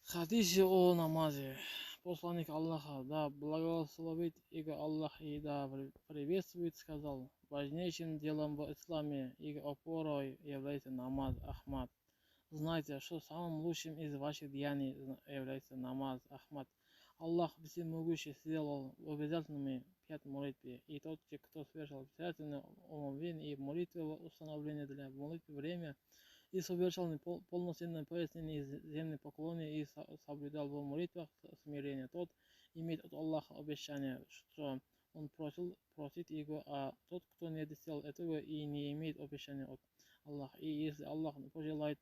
Хадисе о намазе. Посланник Аллаха, да благословит его Аллах и да приветствует, сказал: важнейшим делом в исламе и опорой является намаз Ахмад. Знайте, что самым лучшим из ваших деяний является намаз Ахмад. Аллах Всемогущий сделал обязательными 5 молитвы, и тот, кто совершил обязательное омовение и молитвы в установленное для молитвы время, и совершал полноценное пояснение земной поклоны и соблюдал в молитвах смирение. Тот имеет от Аллаха обещание, что он просит его, а тот, кто не сделал этого и не имеет обещания от Аллаха. И если Аллах пожелает,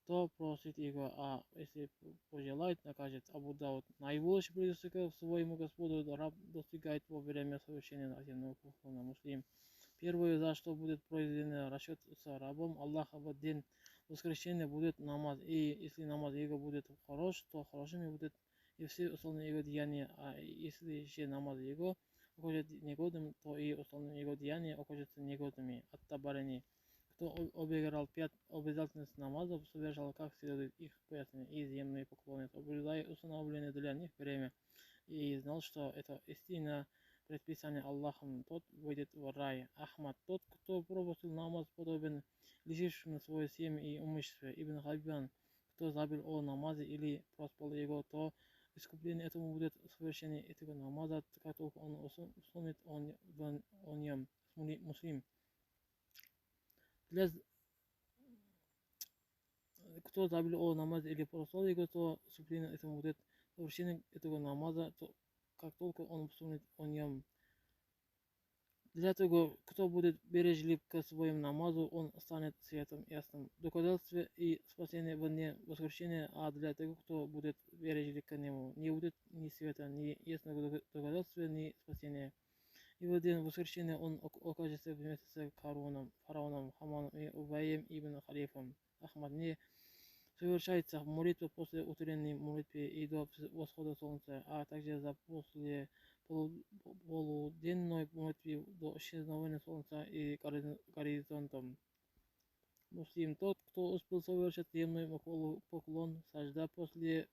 то просит его, а если пожелает, накажет. Абу Дауд. Наибольший близость к своему Господу раб достигает во время совершения наземного поклона. Муслим. Первое, за что будет произведен расчет с рабом Аллаха в день воскресения, будет намаз. И если намаз его будет хорош, то хорошими будет и все остальные его деяния. А если же намаз его окажется негодным, то и остальные его деяния окажутся негодными. Ат-Табарани. Кто обыграл 5 обязательных намазов, совершал как следует их пояснение и земные поклоны, соблюдая установленное для них время, и знал, что это истинное предписание Аллахом, тот выйдет в рай. Ахмад. Тот, кто пропустил намаз, подобен лишившему свое семя и имущество. Ибн Хабибан. Кто забыл о намазе или проспал его, то искупление этому будет совершение этого намаза, как только он вспомнит о нем. Муслим. Для кто забыл о намазе или проспал его, то искупление этому будет совершение этого намаза, как только он вспомнит о нем. Для того, кто будет бережлив к своему намазу, он станет светом ясным. Доказательство и спасение в дне воскресения, а для того, кто будет бережлив к нему, не будет ни света, ни ясного доказательства, ни спасения. И в день воскресения он окажется вместе с фараоном Хаманом и Убаем ибн Халифом. Ахмад. Не совершается молитва после утренней молитвы и до восхода солнца, а также за после полуденной молитвы до исчезновения солнца и горизонтом. Муслим. Тот, кто успел совершить земной поклон, сажда после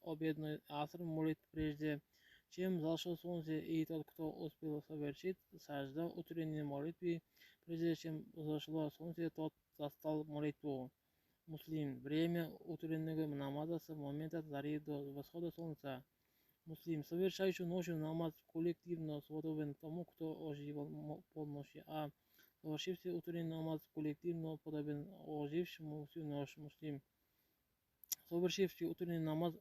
обедной аср молит прежде, чем зашло солнце, и тот, кто успел совершить сажда утренней молитвы, прежде чем зашло солнце, тот застал молитву. Муслим. Время утреннего намаза с момента зари до восхода солнца. Муслим. Совершающий ночью намаз коллективно подобен тому, кто оживал полночи, а совершивший утренний намаз коллективно подобен ожившему всю ночь. Муслим. Совершивший утренний намаз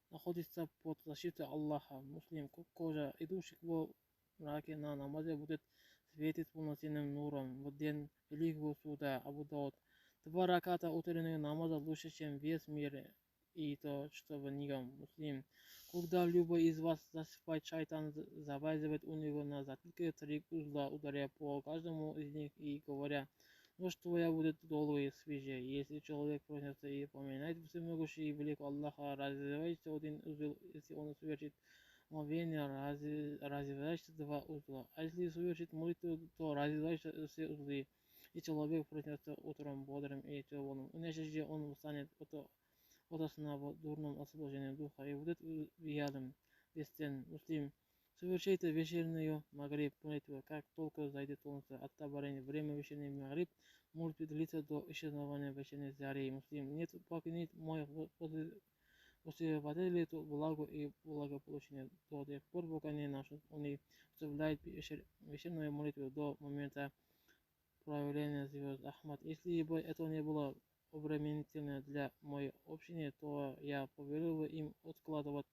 находится под защитой Аллаха. Муслим. Кожа идущих в мраке на намазе будет светить полноценным нуром в день великого суда. Абу Дауд. 2 раката утреннего намаза лучше, чем весь мир и то, что в нем. Муслим. Когда любой из вас засыпает, шайтан завязывает у него на затылке 3 узла, ударяя по каждому из них и говоря: ночь твоя будет долгой и свежей. Если человек проснется и поминает всемогущий и велик Аллаха, развивается один узел, если он совершит омовение, развивается 2 узла. А если совершит молитву, то развивается все узлы. И человек проснется утром бодрым и довольным. Иначе же он устанет от сна в дурном расположении духа и будет вялым, бесценным. Муслим. Совершайте вечернюю магриб молитву, как только зайдет солнце. От Табарани. Время вечерней магриб может длиться до исчезновения вечерней зари. Муслим. Нет покинет мой последователи благо и благополучие до тех пор, пока не начнут они составлять вечернюю молитву до момента проявления звезд. Ахмад. Если бы это не было обременительно для моей общины, то я повелел бы им откладывать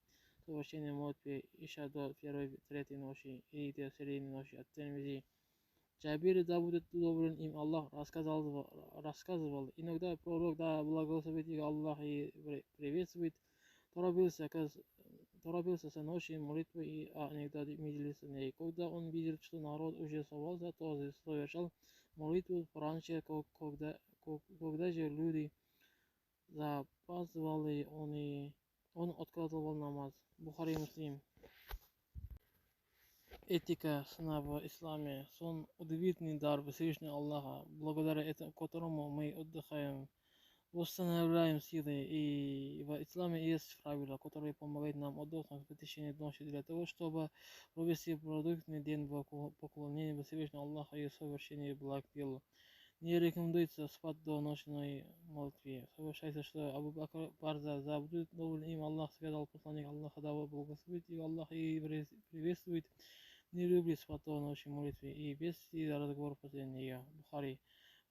совершение молитвы еще до первой, третьей ночи или до середины ночи. От Тирмизи. Джабир, да будет доволен им Аллах, рассказывал: иногда пророк, да благословит его Аллах и приветствует, торопился с ночи молитвы, а иногда медлился с ней. Когда он видел, что народ уже совался, то совершал молитву пораньше. Когда же люди запаздывали, он откладывал намаз. Бухари, Муслим. Этика сна в исламе. Сон удивительный дар Всевышнего Аллаха, благодаря которому мы отдыхаем Восстанавливаем силы. И в исламе есть правила, которые помогают нам отдохнуть в течение ночи для того, чтобы провести продуктивный день в поклонении Всевышнему Аллаху и совершении благ дел. Не рекомендуется спать до ночной молитвы. Совершается, что Абу Бакр Барза забудет доволен им Аллах, сказал посланник Аллаха, да благословит и Аллах и приветствует. Не люблю спать до ночи молитвы и вести разговор после нее. Бухари.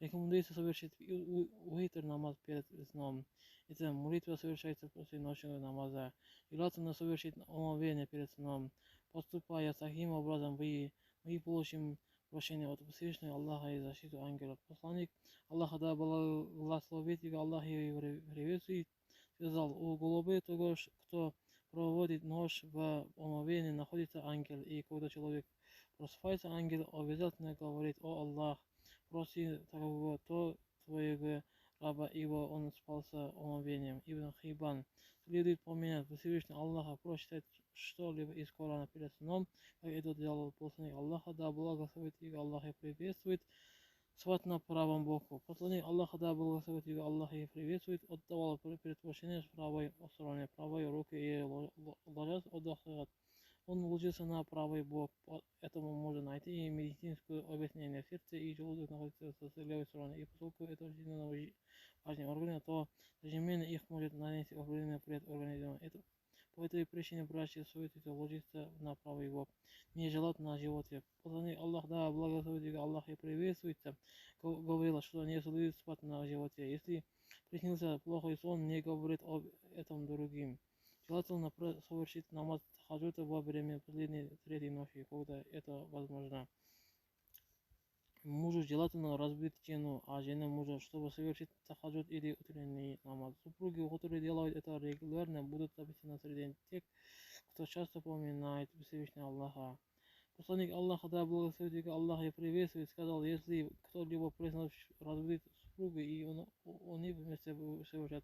Рекомендуется совершить уитр намаз перед сном. Эта молитва совершается после ночного намаза. Желательно совершить омовение перед сном. Поступая таким образом, мы получим прощение от Всевышнего Аллаха и защиту ангелов. Посланник Аллаха, да благословит его Аллах и приветствует, сказал: о голубе того, кто проводит ночь в омовении, находится ангел. И когда человек просыпается, ангел обязательно говорит: о Аллах, проси такого то твоего раба, ибо он спался омовением. Ибн Хибан. Следует поминать Всевышнего Аллаха, прочитать что-либо из Корана перед сном, как это делал посланник Аллаха, да благословит его Аллах и приветствует, спать на правом боку. Посланник Аллаха, да благословит его Аллах и приветствует, отдавал предпочтение с правой стороне, правой руки и ложась отдыхать. Он ложится на правый бок, этому можно найти и медицинское объяснение. Сердце и желудок находятся с левой стороны, и поскольку это жизненно важные органы, то одновременно их может нанести определенный вред организму. По этой причине врачи советуют ложиться на правый бок, не желательно на животе. Посланник Аллах, да благословит его Аллах и приветствуется, говорил, что не следует спать на животе. Если приснился плохой сон, не говорит об этом другим. Желательно совершить намаз таджуд во время последней третьей ночи, когда это возможно. Мужу желательно разбить жену, а жене мужа, чтобы совершить тахаджуд или утренний намаз. Супруги, которые делают это регулярно, будут записаны среди тех, кто часто поминает Всевышнего Аллаха. Посланник Аллаха, да благословит Аллах и приветствует, сказал: если кто-либо признает разбить супругу и они вместе совершат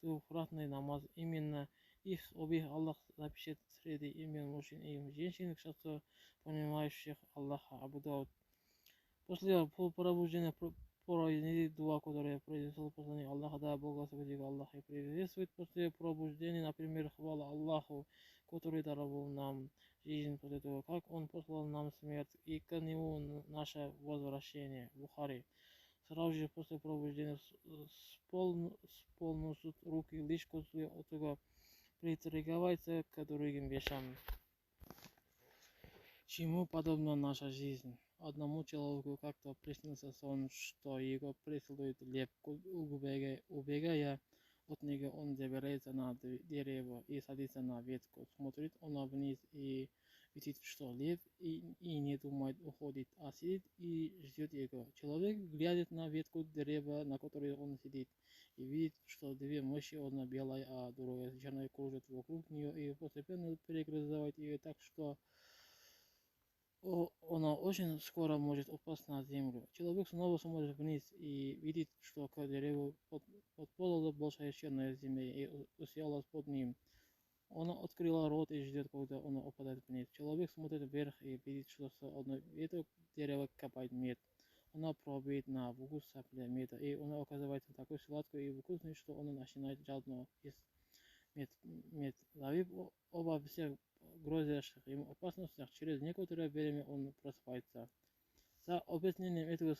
двухкратный намаз, именно их обеих Аллах запишет среди имен мужчин и женщин, часто понимающих Аллаха. Абу Дауд. После пробуждения произнеси дуа, которое произнесел посланник Аллаха, да благословит его Аллах и приветствует. После пробуждения, например, хвала Аллаху, который даровал нам жизнь после того, как Он послал нам смерть, и к Нему наше возвращение. Бухари. Сразу же после пробуждения сполнут руки лишь после этого притрагивается к другим вещам. Чему подобна наша жизнь? Одному человеку как-то приснился сон, что его преследует лев. Убегая от него, он забирается на дерево и садится на ветку. Смотрит он вниз и видит, что лев и не думает уходить, а сидит и ждет его. Человек глядит на ветку дерева, на которой он сидит, и видит, что две мыши, одна белая, а другая черная, кружат вокруг нее и постепенно перегрызают ее так, что она очень скоро может упасть на землю. Человек снова смотрит вниз и видит, что к дереву подползла большая черная земля и уселась под ним. Она открыла рот и ждет, когда она упадет вниз. Человек смотрит вверх и видит, что с одной веток дерева капает мед. Она пробует на вкус сопля меда, и она оказывается такой сладкой и вкусной, что она начинает жадно есть мед. Ловив оба всех грозящих ему опасностях, через некоторое время он просыпается. За объяснением этого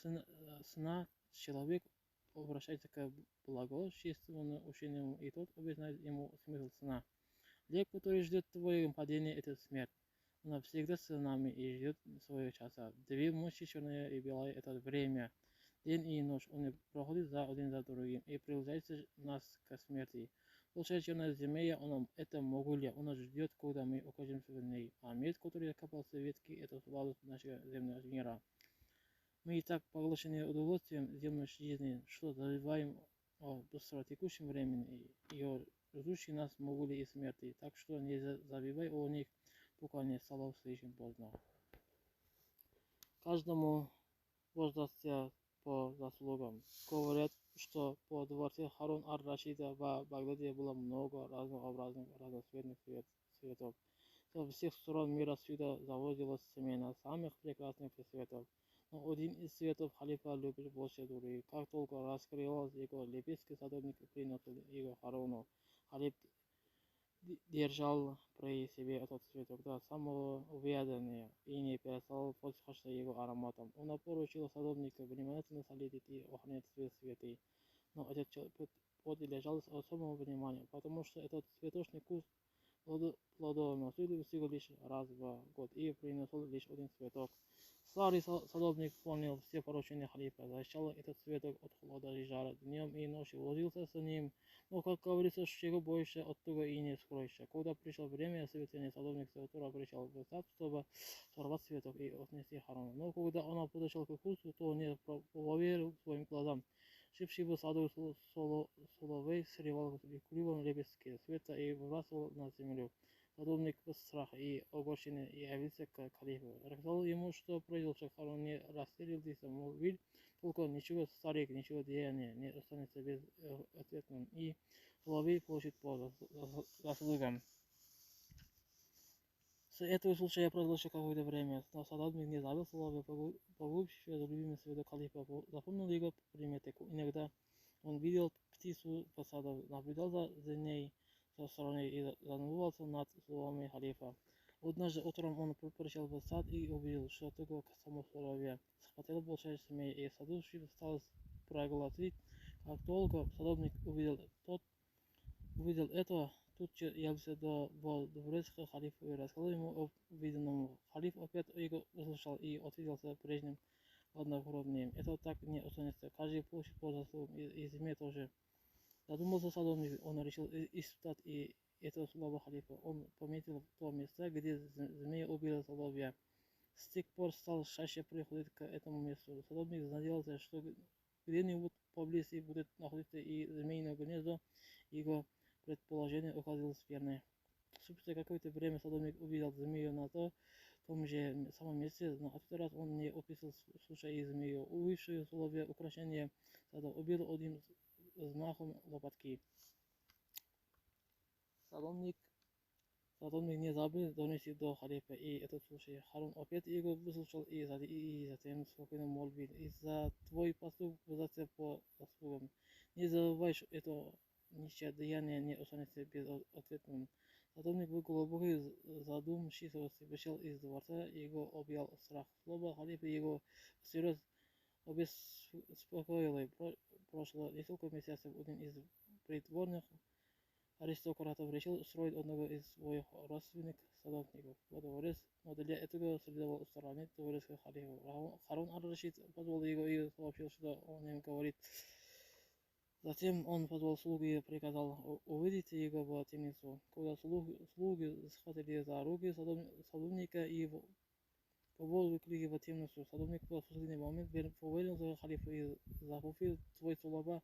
сна человек обращается к благочестивому учению, и тот объясняет ему смысл сна. Лев, который ждет твоего падения, это смерть. Она всегда с нами и ждет своего часа. Две мощи, черная и белая, это время. День и ночь они проходят один за другим и приближаются нас к смерти. Большая черная змея, это могилья, она ждет, когда мы окажемся в ней. А мед, который копался в ветке, это сладость нашего земного мира. Мы и так поглощены удовольствием земной жизни, что забываем о быстротекущем времени и о ждущей нас могиле и смерти. Так что не забывай о них, пока не стало слишком поздно. Каждому воздастся по заслугам. Говорят, что по дворце Харун ар-Рашида в Багдаде было много разнообразных разноцветных цветов. Со всех сторон мира сюда завозилось семена самых прекрасных цветов. Но один из светов халифа любил больше других. Как только раскрылась его лепестки, садовник приносил его Харуну. Халиф держал при себе этот цветок до самого увядания и не перестал восхищаться его ароматом. Он поручил садовнику внимательно следить и охранять цветы. Но этот человек подлежал особому вниманию, потому что этот цветочный куст плодоносил всего лишь раз в год и приносил лишь один цветок. Старый садовник понял все поручения халифа, защищал этот цветок от холода и жара, днем и ночью возился с ним, но, как говорится, чего боишься, от того и не скроешься. Когда пришло время цветения, садовник с утра пришел в сад, чтобы сорвать цветок и отнести Харуну. Но когда он подошел к кусту, то не поверил своим глазам. Живший в саду соловей срывал кривом лепестки цвета и выбрасывал на землю. Садовник в страхе и огорченный явился к халифу. Рассказал ему, что произошло. Харун не растерялся, молвил, только ничего старик, ничего деяния не останется без ответным, и соловей получит по заслугам. С этого случая прошло какое-то время, но садовник не забыл соловья, погубившего любимый цветок халифа, запомнил его приметы. Иногда он видел птицу в саду, наблюдал за ней со стороны и задумывался над словами халифа. Однажды утром он пришел в сад и увидел, что только само соловья схватил большая змея, и садовник стал проглотить. Как только садовник увидел это, тут же явился до дворец халифа и рассказал ему об увиденном. Халиф опять его услышал и ответился прежним хладнокровием. Это так не останется. Каждый получит по заслугам, и змея тоже. Задумался садовник, он решил испытать и это слово халифа. Он пометил то место, где змея убила соловья. С тех пор стал чаще приходить к этому месту. Садовник надеялся, что где-нибудь поблизости будет находиться и змеиное гнездо. Его предположение оказалось верным. Спустя какое-то время садовник увидел змею на том же самом месте, но в этот раз он не описал случай из змею. Увидевшую соловья украшение сада убил одним взмахом лопатки. Садовник не забыл донести до халифа и этот случай. Харун опять его выслушал и затем спокойно молвил: «И за твой поступок воздаться по заслугам. Не забывай, что это ничье деяние не останется без ответным». Садовник в глубокой задумчивости вышел из дворца, его объял страх. Слово халифа его всерьез обеспокоило. Прошло несколько месяцев, один из придворных аристократов решил устроить одного из своих родственников садовников во дворец, но для этого следовало устранить дворецкого халифа. Харун ар-Рашид позвал его и сообщил, что он им говорит. Затем он позвал слуг и приказал увидеть его в темницу. Когда слуги схватили за руки садовника и поволокли в темницу, садовник в последний момент повернулся к халифу и, забыв свои слова,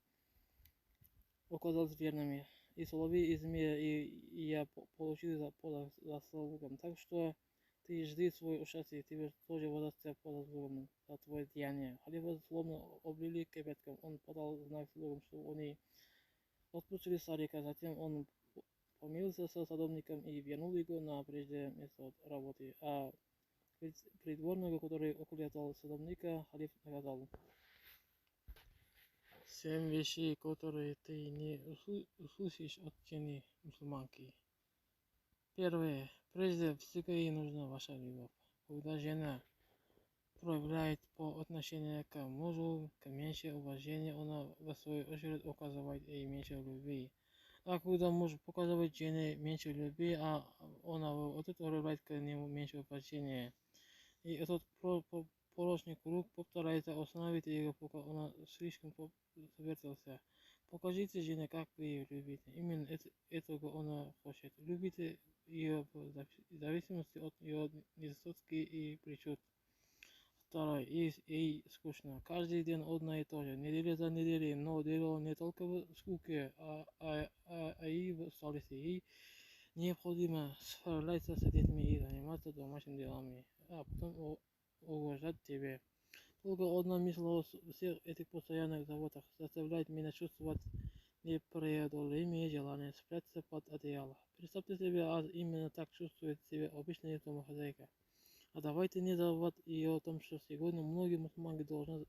оказался верными. И соловей, и змея, и я получили по заслугам. Так что ты жди свое участие, тебе тоже воздастся по заслугам за твое деяние. Халифа словно облили кипятком. Он подал знак слугам, что они отпустили старика. Затем он помирился с садовником и вернул его на прежнее место работы. А придворного, который оклеветал садовника, халиф наказал. 7 вещей, которые ты не услышишь от жены мусульманки. Первое. Прежде всего ей нужна ваша любовь. Когда жена проявляет по отношению к мужу меньше уважения, она в свою очередь указывает ей меньше любви. А когда муж показывает жене меньше любви, а она в ответ проявляет к нему меньше уважения. И этот порочный круг повторяется, остановить его, пока он слишком завертелся. Покажите жене, как вы ее любите. Именно этого она хочет. Любите ее в зависимости от ее недостатки и причуд. Второе. Ей скучно. Каждый день одно и то же. Неделя за неделей. Но дело не только в скуке, а и в усталости. Ей необходимо справляться с детьми и заниматься домашними делами, а потом угрожать тебе. Только одна мысль о всех этих постоянных заботах заставляет меня чувствовать непреодолимое желание спрятаться под одеяло. Представьте себе, а именно так чувствует себя обычная домохозяйка. А давайте не забывать и о том, что сегодня многие мусульмане должны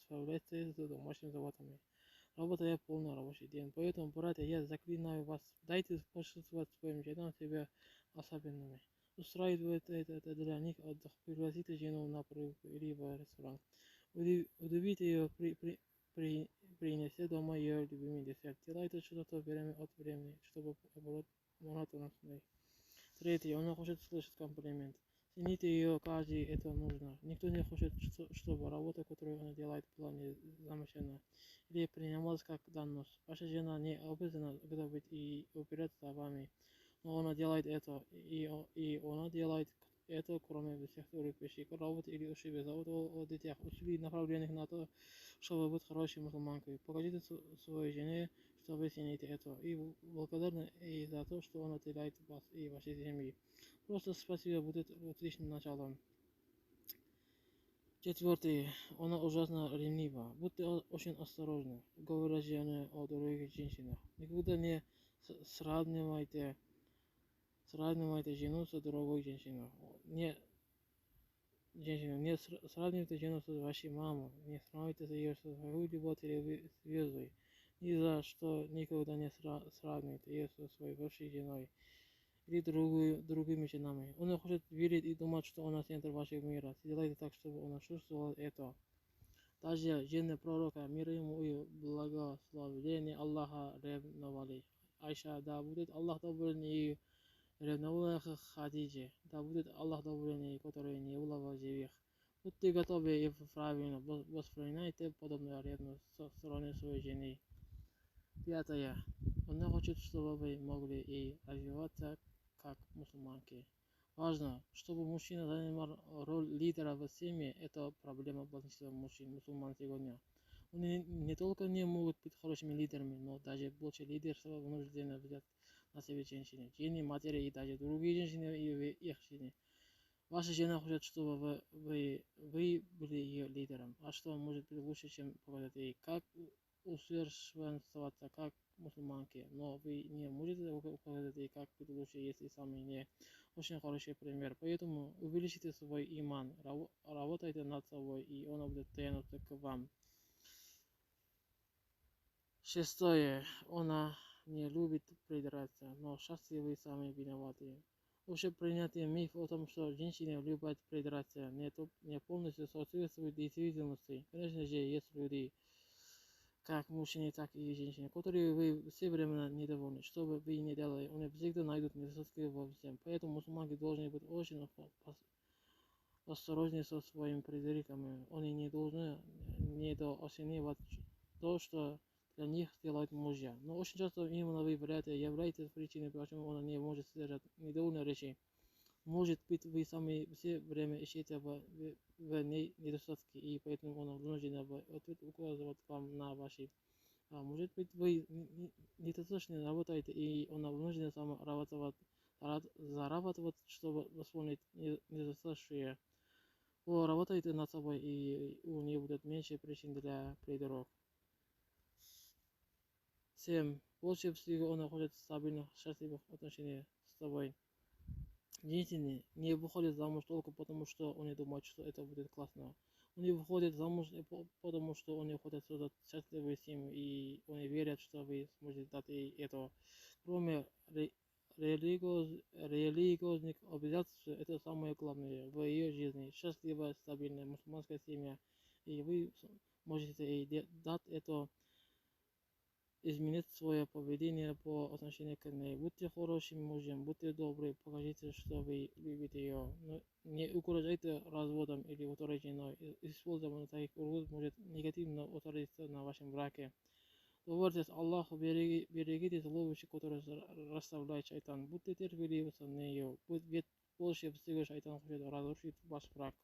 справляться с домашними заботами, работая полный рабочий день. Поэтому, братья, я заклинаю вас, дайте почувствовать своим женам себя особенными. Устраивайте это для них отдых, пригласите жену на прогулку или в ресторан. Удивите ее, принеся дома ее любимый десерт. Делайте что-то время от времени, чтобы оборот монотонный. Третье, она хочет слышать комплимент. Цените ее, каждый это нужно. Никто не хочет, чтобы работа, которую она делает, была не замечена или принималась как данность. Ваша жена не обязана готовить и убираться за вами, но она делает это, и она делает это, кроме всех других вещей, работы или учебы, забота о детях, усилий, направленных на то, чтобы быть хорошей мусульманкой. Покажите своей жене, что вы цените это, и благодарны ей за то, что она делает вас и вашей семьи. Просто спасибо будет отличным началом. Четвертый. Она ужасно ревнива. Будьте очень осторожны, говоря жене о других женщинах. Никогда не сравнивайте жену с другой женщиной. Не сравнивайте жену с вашей мамой. Не сравнивайте ее с какой-либо телевизором. Ни за что никогда не сравнивайте ее со своей бывшей женой или другими женами. Он хочет верить и думать, что она центр вашего мира. Сделайте так, чтобы он чувствовал это. Даже жены пророка, мир ему и благословение Аллаха ревновали. Айша, да будет Аллах доволен и ревновала Хадиджи. Да будет Аллах доволен и который не было в живых. Будьте готовы и правильно воспринимайте подобную ревность со стороны своей жены. Пятое. Она хочет, чтобы вы могли и развиваться как мусульманки. Важно, чтобы мужчина занимал роль лидера в семье. Это проблема большинства мусульман сегодня. Они не только не могут быть хорошими лидерами, но даже больше лидерства вынуждены взять на себя женщины, матери и даже другие женщины и их жены. Ваша жена хочет, чтобы вы были ее лидером. А что может быть лучше, чем показать ей, как усовершенствоваться как мусульманки, но вы не можете указать ей, как быть лучше, если сами не очень хороший пример. Поэтому увеличите свой иман, работайте над собой, и он будет тянуться к вам. Шестое. Она не любит придраться, но счастливы сами виноваты. Общепринятый миф о том, что женщины любят придраться, не полностью соответствует действительности. Конечно же, есть люди, как мужчины, так и женщины, которые вы все время недовольны. Что бы вы ни делали, они всегда найдут недостатки во всем. Поэтому мусульмане должны быть очень осторожны со своими призраками. Они не должны недооценивать то, что для них делают мужья. Но очень часто именно вы являетесь причиной, почему он не может содержать недовольные речи. Может быть, вы сами все время ищете в ней недостатки, и поэтому он вынужден указывать вам на ваши. А может быть, вы недостаточно работаете, и он вынужден сам зарабатывать, чтобы восполнить недостаточные. Работайте над собой, и у нее будет меньше причин для придирок. 7. Больше всего он хочет стабильных, счастливых отношений с тобой. Женщины не выходят замуж только потому, что они думают, что это будет классно. Они выходят замуж потому, что они хотят создать счастливую семью, и они верят, что вы сможете дать ей это. Кроме религиозных обязательств, это самое главное в ее жизни. Счастливая, стабильная мусульманская семья, и вы можете ей дать это, изменить свое поведение по отношению к ней. Будьте хорошим мужем, будьте добры, покажите, что вы любите ее. Но не угрожайте разводом или второй женой. Использование таких угроз может негативно отразиться на вашем браке. Доверьтесь Аллаху, берегите зловещих, которые расставляет шайтан. Будьте терпеливы с нею, ведь больше всего шайтан хочет разрушить ваш брак.